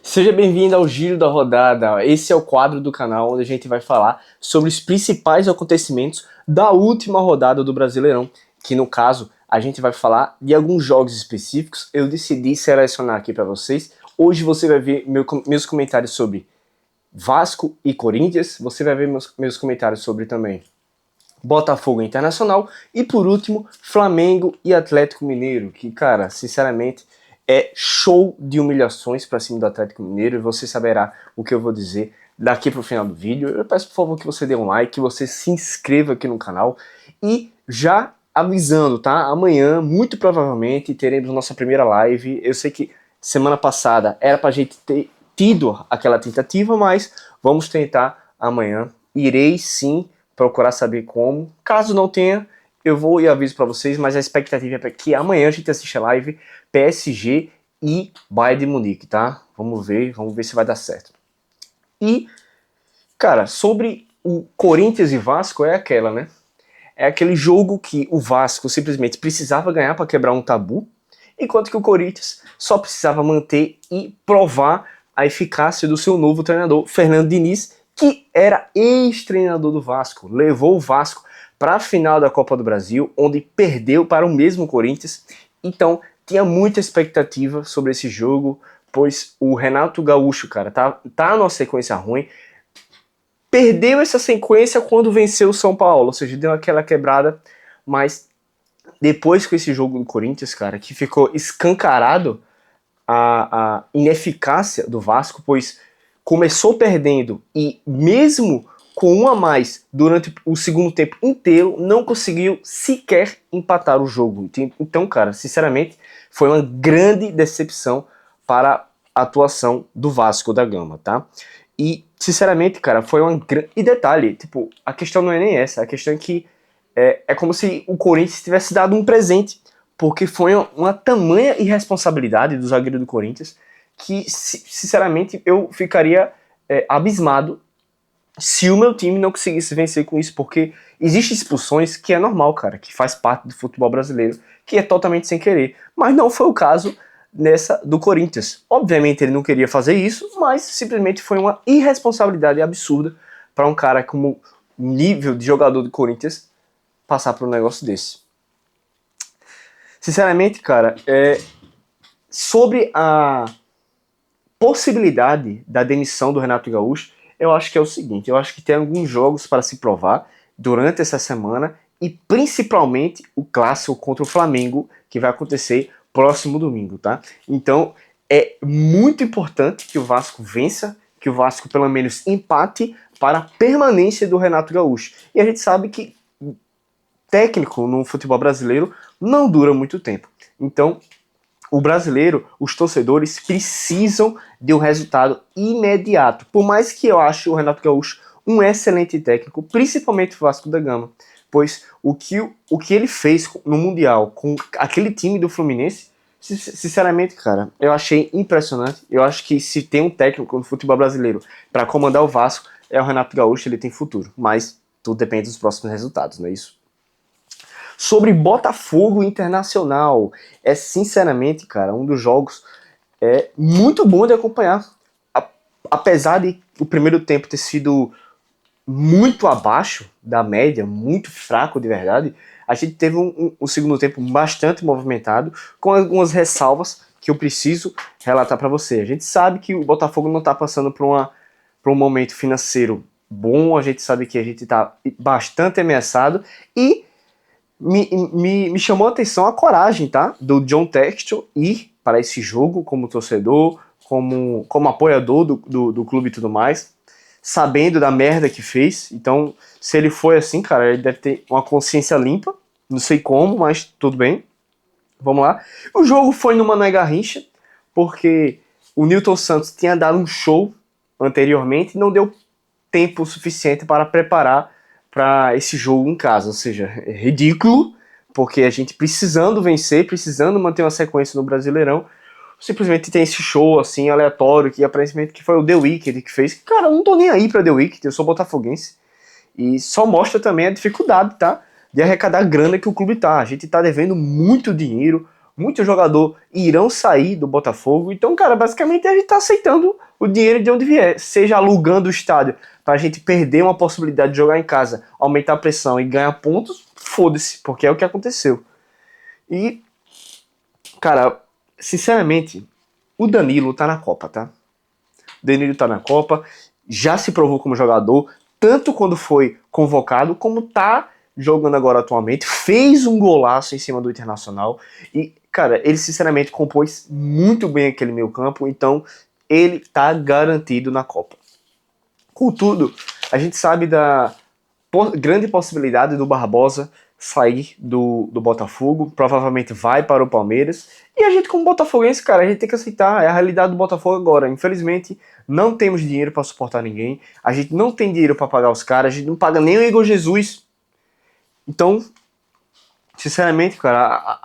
Seja bem-vindo ao Giro da Rodada. Esse é o quadro do canal onde a gente vai falar sobre os principais acontecimentos da última rodada do Brasileirão, que no caso a gente vai falar de alguns jogos específicos. Eu decidi selecionar aqui para vocês. Hoje você vai ver meus comentários sobre Vasco e Corinthians, você vai ver meus comentários sobre também Botafogo Internacional e por último Flamengo e Atlético Mineiro, que cara, sinceramente é show de humilhações para cima do Atlético Mineiro e você saberá o que eu vou dizer daqui para o final do vídeo. Eu peço por favor que você dê um like, que você se inscreva aqui no canal e já avisando, tá? Amanhã, muito provavelmente, teremos nossa primeira live. Eu sei que semana passada era pra gente ter tido aquela tentativa, mas vamos tentar amanhã. Irei sim procurar saber como. Caso não tenha, eu vou e aviso para vocês, mas a expectativa é que amanhã a gente assista a live PSG e Bayern de Munique, tá? Vamos ver se vai dar certo. E, cara, sobre o Corinthians e Vasco é aquela, né? É aquele jogo que o Vasco simplesmente precisava ganhar para quebrar um tabu, enquanto que o Corinthians só precisava manter e provar a eficácia do seu novo treinador, Fernando Diniz, que era ex-treinador do Vasco, levou o Vasco para a final da Copa do Brasil, onde perdeu para o mesmo Corinthians. Então, tinha muita expectativa sobre esse jogo, pois o Renato Gaúcho, cara, tá numa sequência ruim. Perdeu essa sequência quando venceu o São Paulo, ou seja, deu aquela quebrada, mas depois com esse jogo do Corinthians, cara, que ficou escancarado a ineficácia do Vasco, pois começou perdendo e mesmo com um a mais durante o segundo tempo inteiro, não conseguiu sequer empatar o jogo. Então, cara, sinceramente, foi uma grande decepção para a atuação do Vasco da Gama, tá? E, sinceramente, cara, foi uma grande... E detalhe, tipo, a questão não é nem essa, a questão é que é como se o Corinthians tivesse dado um presente, porque foi uma tamanha irresponsabilidade do zagueiro do Corinthians que, sinceramente, eu ficaria abismado se o meu time não conseguisse vencer com isso, porque existem expulsões que é normal, cara, que faz parte do futebol brasileiro, que é totalmente sem querer, mas não foi o caso nessa do Corinthians. Obviamente ele não queria fazer isso, mas simplesmente foi uma irresponsabilidade absurda para um cara como o nível de jogador do Corinthians passar por um negócio desse. Sinceramente, cara, sobre a possibilidade da demissão do Renato Gaúcho, eu acho que é o seguinte, eu acho que tem alguns jogos para se provar durante essa semana e principalmente o clássico contra o Flamengo, que vai acontecer próximo domingo, tá? Então, é muito importante que o Vasco vença, que o Vasco pelo menos empate para a permanência do Renato Gaúcho. E a gente sabe que técnico no futebol brasileiro não dura muito tempo. Então, o brasileiro, os torcedores precisam de um resultado imediato. Por mais que eu ache o Renato Gaúcho um excelente técnico, principalmente o Vasco da Gama, pois o que ele fez no Mundial com aquele time do Fluminense, sinceramente, cara, eu achei impressionante. Eu acho que se tem um técnico no futebol brasileiro para comandar o Vasco, é o Renato Gaúcho, ele tem futuro. Mas tudo depende dos próximos resultados, não é isso? Sobre Botafogo Internacional, é sinceramente, cara, um dos jogos muito bom de acompanhar. Apesar de o primeiro tempo ter sido muito abaixo da média, muito fraco de verdade, a gente teve um segundo tempo bastante movimentado, com algumas ressalvas que eu preciso relatar para você. A gente sabe que o Botafogo não está passando por um momento financeiro bom, a gente sabe que a gente está bastante ameaçado e me chamou a atenção a coragem, tá? Do John Textor ir para esse jogo como torcedor, como apoiador do clube e tudo mais, sabendo da merda que fez. Então, se ele foi assim, cara, ele deve ter uma consciência limpa. Não sei como, mas tudo bem. Vamos lá. O jogo foi no Mané Garrincha, porque o Nilton Santos tinha dado um show anteriormente e não deu tempo suficiente para preparar para esse jogo em casa, ou seja, é ridículo, porque a gente precisando vencer, precisando manter uma sequência no Brasileirão, simplesmente tem esse show assim aleatório que aparentemente que foi o The Weeknd que fez. Cara, eu não tô nem aí pra The Weeknd, eu sou botafoguense. E só mostra também a dificuldade, tá? De arrecadar a grana que o clube tá. A gente tá devendo muito dinheiro, muitos jogadores irão sair do Botafogo. Então, cara, basicamente a gente tá aceitando o dinheiro de onde vier, seja alugando o estádio pra gente perder uma possibilidade de jogar em casa, aumentar a pressão e ganhar pontos, foda-se, porque é o que aconteceu. E, cara, sinceramente, o Danilo tá na Copa, tá? O Danilo tá na Copa, já se provou como jogador, tanto quando foi convocado, como tá jogando agora atualmente, fez um golaço em cima do Internacional, e, cara, ele sinceramente compôs muito bem aquele meio campo, então ele tá garantido na Copa. Contudo, a gente sabe da grande possibilidade do Barbosa sair do Botafogo, provavelmente vai para o Palmeiras, e a gente como botafoguense, cara, a gente tem que aceitar, é a realidade do Botafogo agora. Infelizmente, não temos dinheiro para suportar ninguém, a gente não tem dinheiro para pagar os caras, a gente não paga nem o Igor Jesus. Então, sinceramente, cara,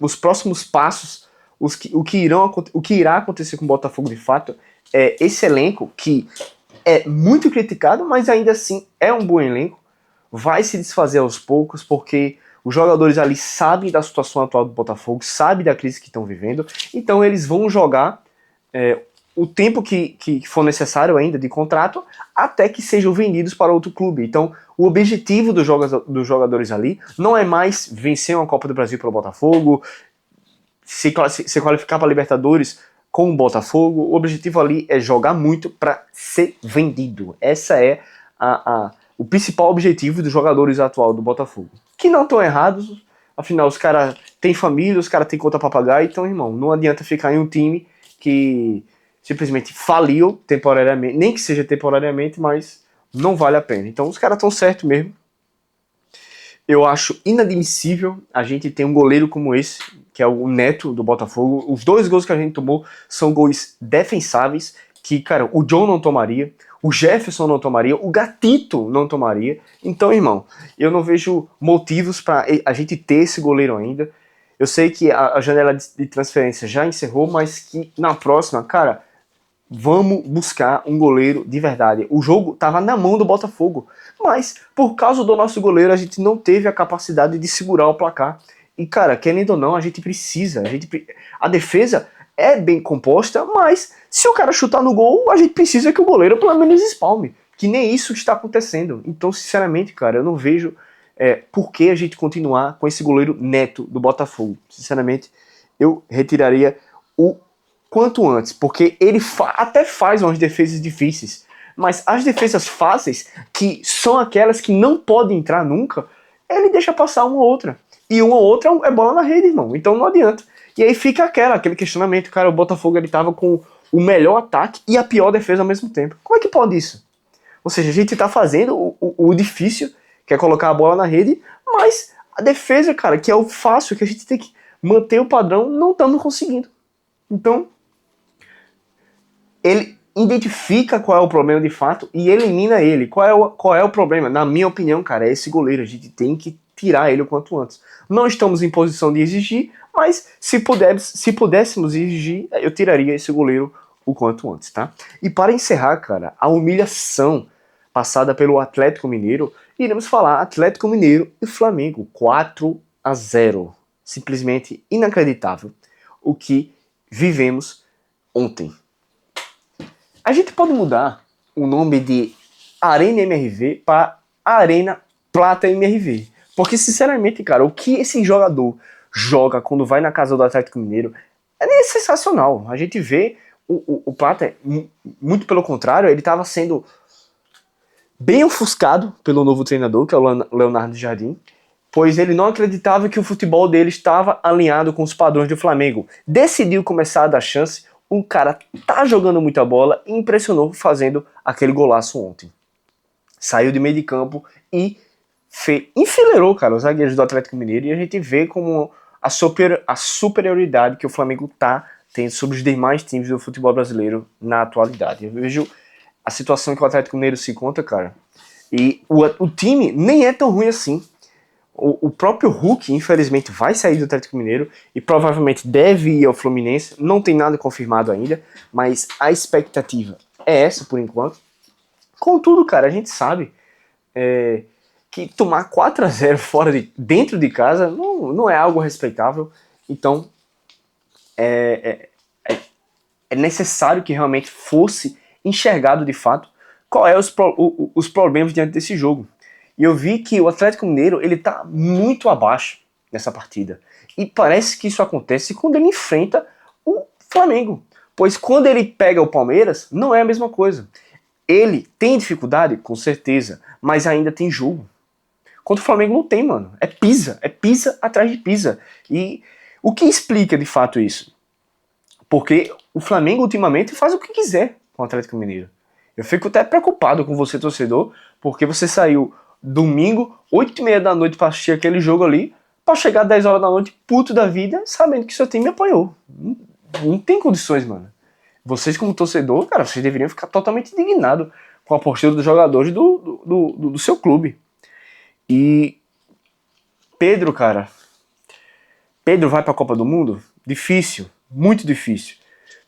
os próximos passos, o que irá acontecer com o Botafogo de fato, é esse elenco que é muito criticado, mas ainda assim é um bom elenco, vai se desfazer aos poucos, porque os jogadores ali sabem da situação atual do Botafogo, sabem da crise que estão vivendo, então eles vão jogar o tempo que for necessário ainda de contrato, até que sejam vendidos para outro clube. Então, o objetivo dos jogadores ali não é mais vencer uma Copa do Brasil pelo Botafogo, se qualificar para a Libertadores com o Botafogo. O objetivo ali é jogar muito para ser vendido. Essa é o principal objetivo dos jogadores atual do Botafogo. Que não estão errados, afinal os caras têm família, os caras têm conta para pagar, então, irmão, não adianta ficar em um time que simplesmente faliu temporariamente, nem que seja temporariamente, mas não vale a pena. Então os caras estão certos mesmo. Eu acho inadmissível a gente ter um goleiro como esse, que é o Neto do Botafogo. Os 2 gols que a gente tomou são gols defensáveis, que, cara, o John não tomaria, o Jefferson não tomaria, o Gatito não tomaria. Então, irmão, eu não vejo motivos para a gente ter esse goleiro ainda. Eu sei que a janela de transferência já encerrou, mas que na próxima, cara, vamos buscar um goleiro de verdade. O jogo estava na mão do Botafogo, mas por causa do nosso goleiro a gente não teve a capacidade de segurar o placar. E, cara, querendo ou não, a gente precisa. A defesa é bem composta, mas se o cara chutar no gol, a gente precisa que o goleiro pelo menos espalme. Que nem isso está acontecendo. Então, sinceramente, cara, eu não vejo por que a gente continuar com esse goleiro Neto do Botafogo. Sinceramente, eu retiraria o quanto antes, porque ele até faz umas defesas difíceis, mas as defesas fáceis, que são aquelas que não podem entrar nunca, ele deixa passar uma ou outra. E uma ou outra é bola na rede, irmão. Então não adianta. E aí fica aquele questionamento, cara, o Botafogo ele tava com o melhor ataque e a pior defesa ao mesmo tempo. Como é que pode isso? Ou seja, a gente tá fazendo o difícil, que é colocar a bola na rede, mas a defesa, cara, que é o fácil, que a gente tem que manter o padrão, não estamos conseguindo. Então, ele identifica qual é o problema de fato e elimina ele. Qual é o problema? Na minha opinião, cara, é esse goleiro. A gente tem que tirar ele o quanto antes. Não estamos em posição de exigir, mas se pudéssemos exigir, eu tiraria esse goleiro o quanto antes, tá? E para encerrar, cara, a humilhação passada pelo Atlético Mineiro, iremos falar Atlético Mineiro e Flamengo, 4-0. Simplesmente inacreditável o que vivemos ontem. A gente pode mudar o nome de Arena MRV para Arena Plata MRV. Porque, sinceramente, cara, o que esse jogador joga quando vai na casa do Atlético Mineiro é sensacional. A gente vê o Plata, muito pelo contrário, ele estava sendo bem ofuscado pelo novo treinador, que é o Leonardo Jardim, pois ele não acreditava que o futebol dele estava alinhado com os padrões do Flamengo. Decidiu começar a dar chance. O cara tá jogando muita bola e impressionou fazendo aquele golaço ontem. Saiu de meio de campo e enfileirou, cara, os zagueiros do Atlético Mineiro, e a gente vê como a superioridade que o Flamengo tá tendo sobre os demais times do futebol brasileiro na atualidade. Eu vejo a situação que o Atlético Mineiro se encontra, cara, e o time nem é tão ruim assim. O próprio Hulk, infelizmente, vai sair do Atlético Mineiro e provavelmente deve ir ao Fluminense. Não tem nada confirmado ainda, mas a expectativa é essa por enquanto. Contudo, cara, a gente sabe que tomar 4-0 dentro de casa não é algo respeitável. Então, é necessário que realmente fosse enxergado de fato qual é os problemas diante desse jogo. E eu vi que o Atlético Mineiro ele tá muito abaixo nessa partida. E parece que isso acontece quando ele enfrenta o Flamengo. Pois quando ele pega o Palmeiras, não é a mesma coisa. Ele tem dificuldade? Com certeza. Mas ainda tem jogo. Contra o Flamengo não tem, mano. É pisa atrás de pisa. E o que explica de fato isso? Porque o Flamengo ultimamente faz o que quiser com o Atlético Mineiro. Eu fico até preocupado com você, torcedor, porque você saiu domingo, 8h30 da noite pra assistir aquele jogo ali, pra chegar 10 horas da noite, puto da vida, sabendo que seu time apanhou. Não tem condições, mano. Vocês como torcedor, cara, vocês deveriam ficar totalmente indignados com a postura dos jogadores do seu clube. E Pedro, cara, Pedro vai pra Copa do Mundo? Difícil, muito difícil.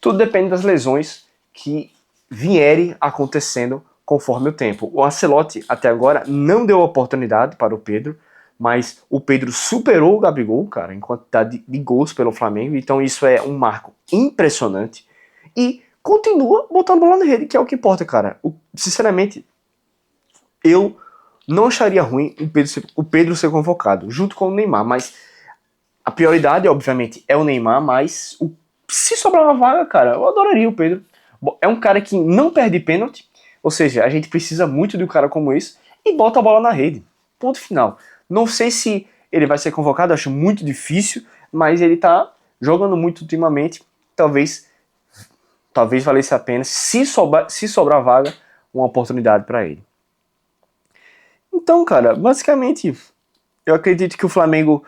Tudo depende das lesões que vierem acontecendo conforme o tempo. O Ancelotti até agora não deu oportunidade para o Pedro, mas o Pedro superou o Gabigol, cara, em quantidade de gols pelo Flamengo, então isso é um marco impressionante. E continua botando bola na rede, que é o que importa, cara. Sinceramente, eu não acharia ruim o Pedro ser convocado, junto com o Neymar, mas a prioridade, obviamente, é o Neymar, mas se sobrar uma vaga, cara, eu adoraria o Pedro. É um cara que não perde pênalti, ou seja, a gente precisa muito de um cara como esse, e bota a bola na rede. Ponto final. Não sei se ele vai ser convocado, acho muito difícil, mas ele tá jogando muito ultimamente, talvez valesse a pena, se sobrar vaga, uma oportunidade para ele. Então, cara, basicamente, eu acredito que o Flamengo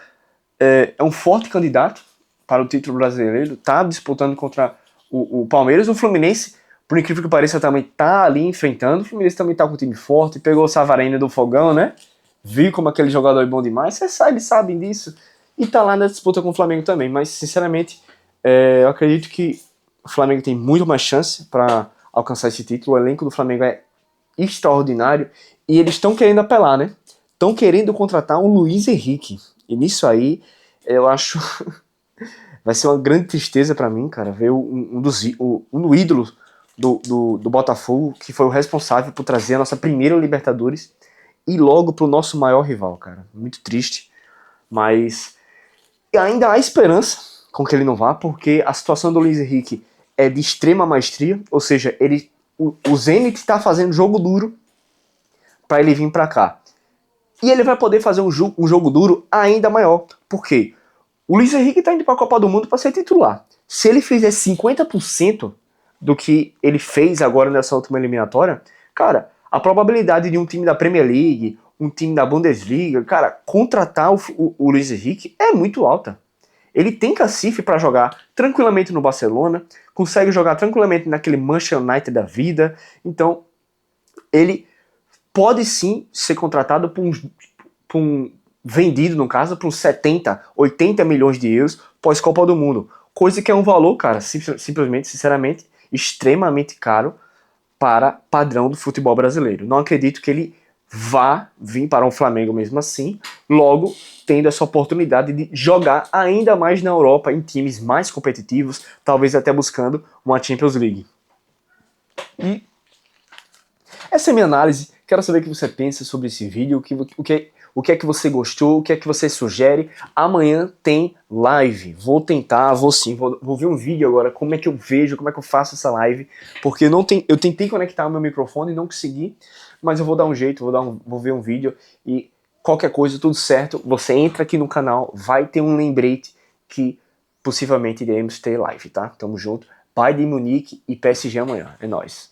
é um forte candidato para o título brasileiro, tá disputando contra o Palmeiras. O Fluminense, por incrível que pareça, também tá ali enfrentando. O Fluminense também tá com um time forte, pegou o Savarino do Fogão, né? Viu como aquele jogador é bom demais, eles sabem disso. E tá lá na disputa com o Flamengo também, mas sinceramente, eu acredito que o Flamengo tem muito mais chance para alcançar esse título. O elenco do Flamengo é extraordinário e eles estão querendo apelar, né? Estão querendo contratar um Luiz Henrique. E nisso aí, eu acho vai ser uma grande tristeza para mim, cara, ver um ídolo do Botafogo, que foi o responsável por trazer a nossa primeira Libertadores e logo pro nosso maior rival, cara. Muito triste, mas ainda há esperança com que ele não vá, porque a situação do Luiz Henrique é de extrema maestria, ou seja, o Zenit tá fazendo jogo duro para ele vir para cá. E ele vai poder fazer um jogo duro ainda maior. Por quê? O Luiz Henrique tá indo para a Copa do Mundo para ser titular. Se ele fizer 50% do que ele fez agora nessa última eliminatória, cara, a probabilidade de um time da Premier League, um time da Bundesliga, cara, contratar o Luiz Henrique é muito alta. Ele tem cacife para jogar tranquilamente no Barcelona, consegue jogar tranquilamente naquele Manchester United da vida, então ele pode sim ser contratado por um vendido, no caso, por uns 70, 80 milhões de euros pós-Copa do Mundo. Coisa que é um valor, cara, simplesmente, sinceramente, extremamente caro para padrão do futebol brasileiro. Não acredito que ele vá vir para o Flamengo mesmo assim, logo tendo essa oportunidade de jogar ainda mais na Europa, em times mais competitivos, talvez até buscando uma Champions League. E essa é a minha análise. Quero saber o que você pensa sobre esse vídeo, o que é que você gostou, o que é que você sugere. Amanhã tem live. Vou tentar, vou ver um vídeo agora, como é que eu vejo, como é que eu faço essa live, porque eu tentei conectar o meu microfone e não consegui, mas eu vou dar um jeito, vou ver um vídeo e qualquer coisa, tudo certo, você entra aqui no canal, vai ter um lembrete que possivelmente iremos ter live, tá? Tamo junto. Bayern de Munique e PSG amanhã. É nóis.